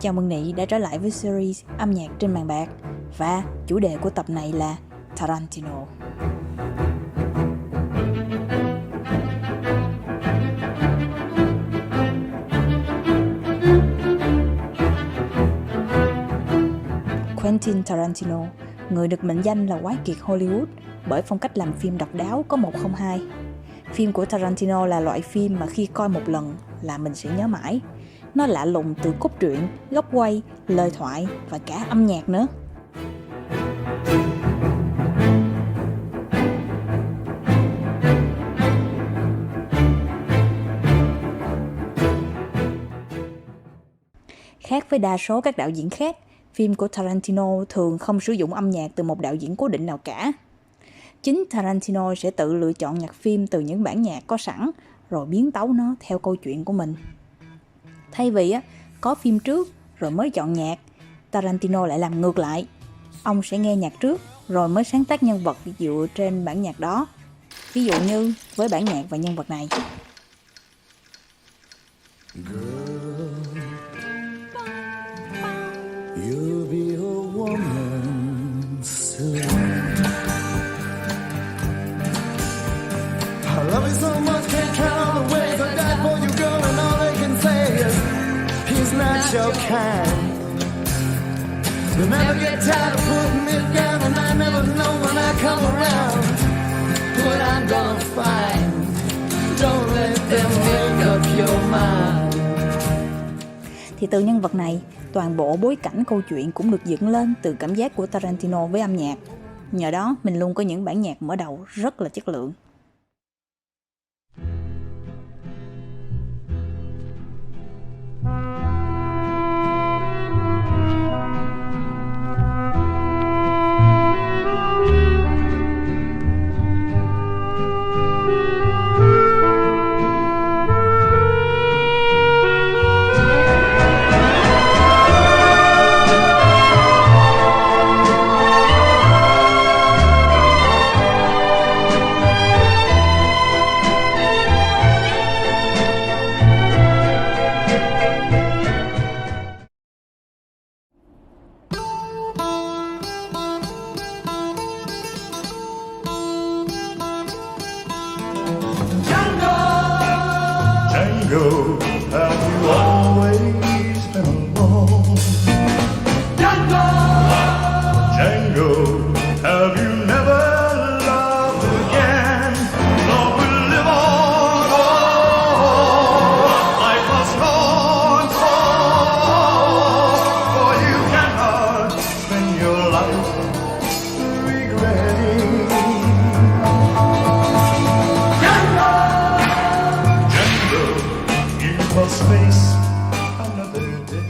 Chào mừng Nị đã trở lại với series âm nhạc trên màn bạc. Và chủ đề của tập này là Tarantino. Quentin Tarantino, người được mệnh danh là quái kiệt Hollywood bởi phong cách làm phim độc đáo có một không hai. Phim của Tarantino là loại phim mà khi coi một lần là mình sẽ nhớ mãi. Nó lạ lùng từ cốt truyện, góc quay, lời thoại và cả âm nhạc nữa. Khác với đa số các đạo diễn khác, phim của Tarantino thường không sử dụng âm nhạc từ một đạo diễn cố định nào cả. Chính Tarantino sẽ tự lựa chọn nhạc phim từ những bản nhạc có sẵn, rồi biến tấu nó theo câu chuyện của mình. Thay vì có phim trước rồi mới chọn nhạc, Tarantino lại làm ngược lại. Ông sẽ nghe nhạc trước rồi mới sáng tác nhân vật dựa trên bản nhạc đó. Ví dụ như với bản nhạc và nhân vật này. You'll be a woman soon. I love you so much, can't count all the ways I died for you, girl, and all they can say is he's not your kind. You never get tired of putting it down, and I never know when I come around what I'm gonna find. Don't let them make up your mind. Thì từ nhân vật này, toàn bộ bối cảnh câu chuyện cũng được dựng lên từ cảm giác của Tarantino với âm nhạc. Nhờ đó, mình luôn có những bản nhạc mở đầu rất là chất lượng. Django, have you always been alone? Django, Django, have you never loved again? Love will live on, life must go on, for you cannot spend your life regretting. Must face another day.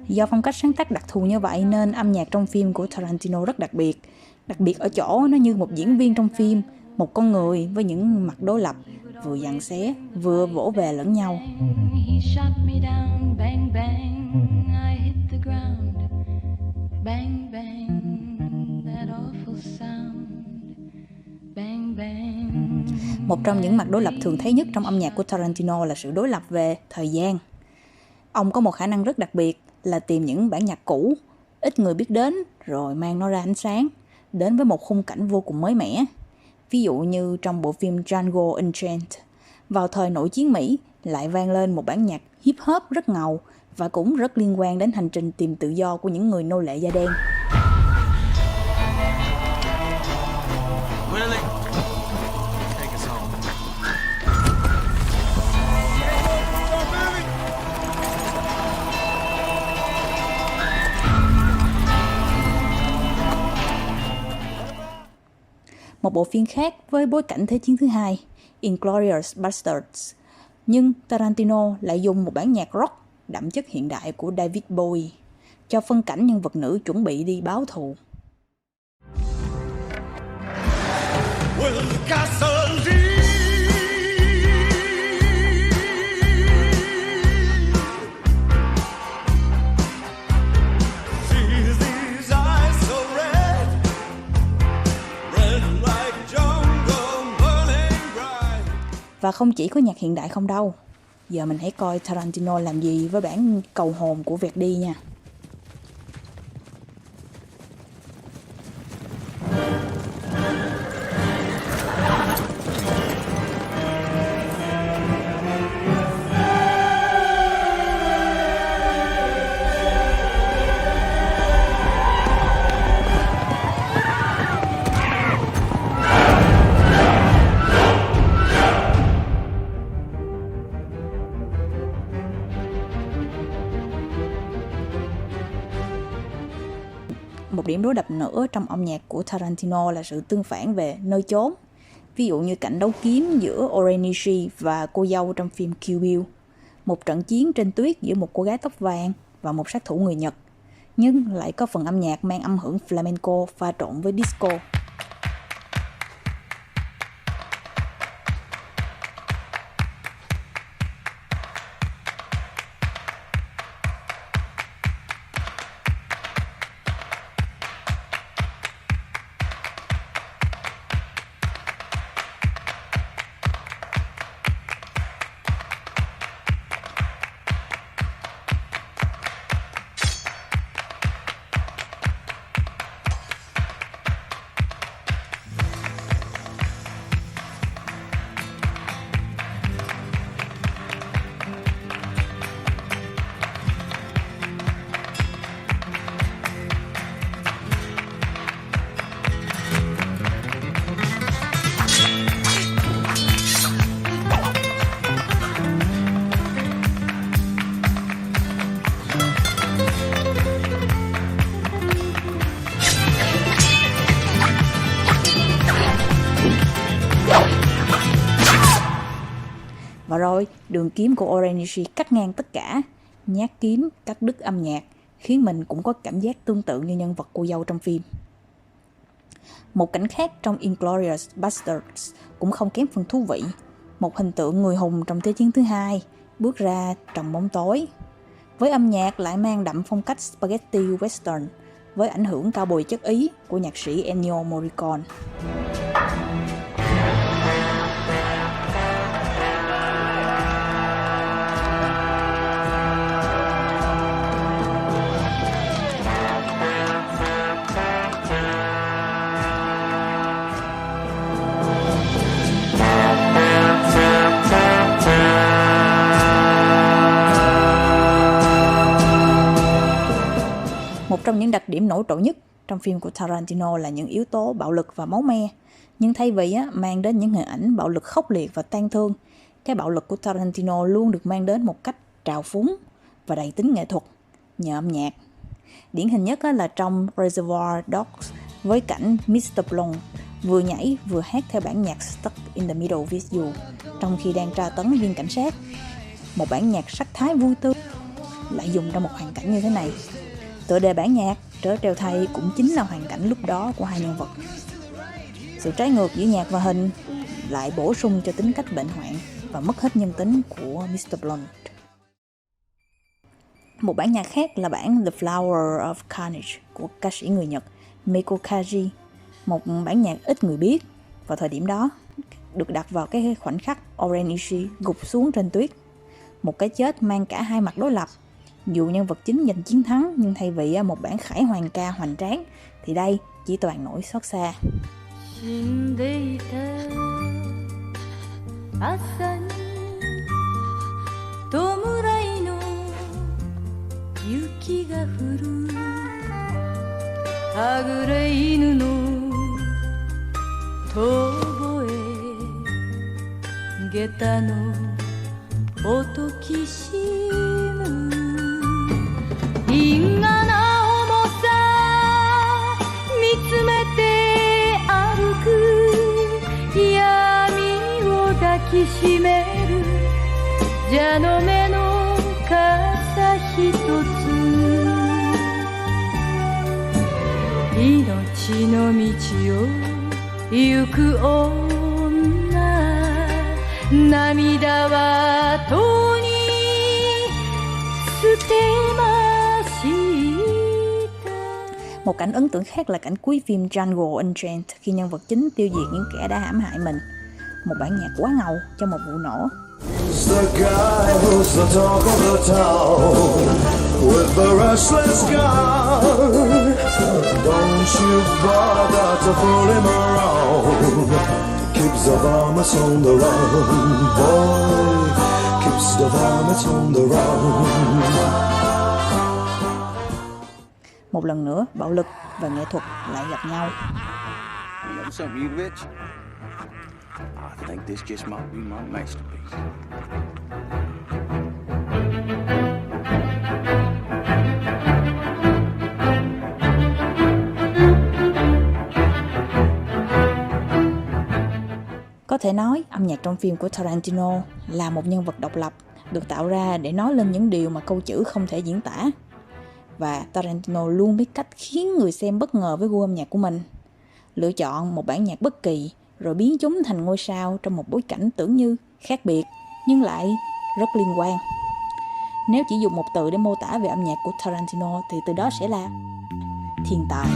Do phong cách sáng tác đặc thù như vậy nên âm nhạc trong phim của Tarantino rất đặc biệt. Đặc biệt ở chỗ nó như một diễn viên trong phim, một con người với những mặt đối lập, vừa giằng xé, vừa vỗ về lẫn nhau. Một trong những mặt đối lập thường thấy nhất trong âm nhạc của Tarantino là sự đối lập về thời gian. Ông có một khả năng rất đặc biệt là tìm những bản nhạc cũ, ít người biết đến, rồi mang nó ra ánh sáng, đến với một khung cảnh vô cùng mới mẻ. Ví dụ như trong bộ phim Django Unchained, vào thời nội chiến Mỹ lại vang lên một bản nhạc hip hop rất ngầu và cũng rất liên quan đến hành trình tìm tự do của những người nô lệ da đen. Một bộ phim khác với bối cảnh Thế chiến thứ hai, Inglourious Basterds, nhưng Tarantino lại dùng một bản nhạc rock đậm chất hiện đại của David Bowie cho phân cảnh nhân vật nữ chuẩn bị đi báo thù. Và không chỉ có nhạc hiện đại không đâu. Giờ mình hãy coi Tarantino làm gì với bản Cầu hồn của Verdi nha. Một điểm đối đập nữa trong âm nhạc của Tarantino là sự tương phản về nơi chốn. Ví dụ như cảnh đấu kiếm giữa Oren Ishii và cô dâu trong phim Kill Bill. Một trận chiến trên tuyết giữa một cô gái tóc vàng và một sát thủ người Nhật. Nhưng lại có phần âm nhạc mang âm hưởng flamenco pha trộn với disco. Và rồi, đường kiếm của Oren Ishii cắt ngang tất cả, nhát kiếm cắt đứt âm nhạc, khiến mình cũng có cảm giác tương tự như nhân vật cô dâu trong phim. Một cảnh khác trong Inglourious Basterds cũng không kém phần thú vị. Một hình tượng người hùng trong Thế chiến thứ hai bước ra trong bóng tối. Với âm nhạc lại mang đậm phong cách spaghetti western, với ảnh hưởng cao bồi chất Ý của nhạc sĩ Ennio Morricone. Một trong những đặc điểm nổi trội nhất trong phim của Tarantino là những yếu tố bạo lực và máu me. Nhưng thay vì mang đến những hình ảnh bạo lực khốc liệt và tang thương, cái bạo lực của Tarantino luôn được mang đến một cách trào phúng và đầy tính nghệ thuật nhờ âm nhạc. Điển hình nhất là trong Reservoir Dogs với cảnh Mr. Blonde vừa nhảy vừa hát theo bản nhạc Stuck in the Middle with You trong khi đang tra tấn viên cảnh sát. Một bản nhạc sắc thái vui tươi lại dùng trong một hoàn cảnh như thế này. Tựa đề bản nhạc trớ trêu thay cũng chính là hoàn cảnh lúc đó của hai nhân vật. Sự trái ngược giữa nhạc và hình lại bổ sung cho tính cách bệnh hoạn và mất hết nhân tính của Mr. Blonde. Một bản nhạc khác là bản The Flower of Carnage của ca sĩ người Nhật Meiko Kaji, một bản nhạc ít người biết vào thời điểm đó, được đặt vào cái khoảnh khắc Oren Ishii gục xuống trên tuyết. Một cái chết mang cả hai mặt đối lập. Dù nhân vật chính giành chiến thắng, nhưng thay vì một bản khải hoàn ca hoành tráng, thì đây chỉ toàn nỗi xót xa. Một cảnh ấn tượng khác là cảnh cuối phim Django Unchained khi nhân vật chính tiêu diệt những kẻ đã hãm hại mình. một bản nhạc quá ngầu cho một vụ nổ. It's the guy who's the talk of the town with the restless guy. Don't you bother to fool him around. Keeps the varmints on the run, boy. Keeps the varmints on the run. Một lần nữa, bạo lực và nghệ thuật lại gặp nhau. You know something, you bitch? I think this just might be my masterpiece. Có thể nói, âm nhạc trong phim của Tarantino là một nhân vật độc lập, được tạo ra để nói lên những điều mà câu chữ không thể diễn tả. Và Tarantino luôn biết cách khiến người xem bất ngờ với gu âm nhạc của mình. Lựa chọn một bản nhạc bất kỳ, rồi biến chúng thành ngôi sao trong một bối cảnh tưởng như khác biệt, nhưng lại rất liên quan. Nếu chỉ dùng một từ để mô tả về âm nhạc của Tarantino thì từ đó sẽ là thiên tài.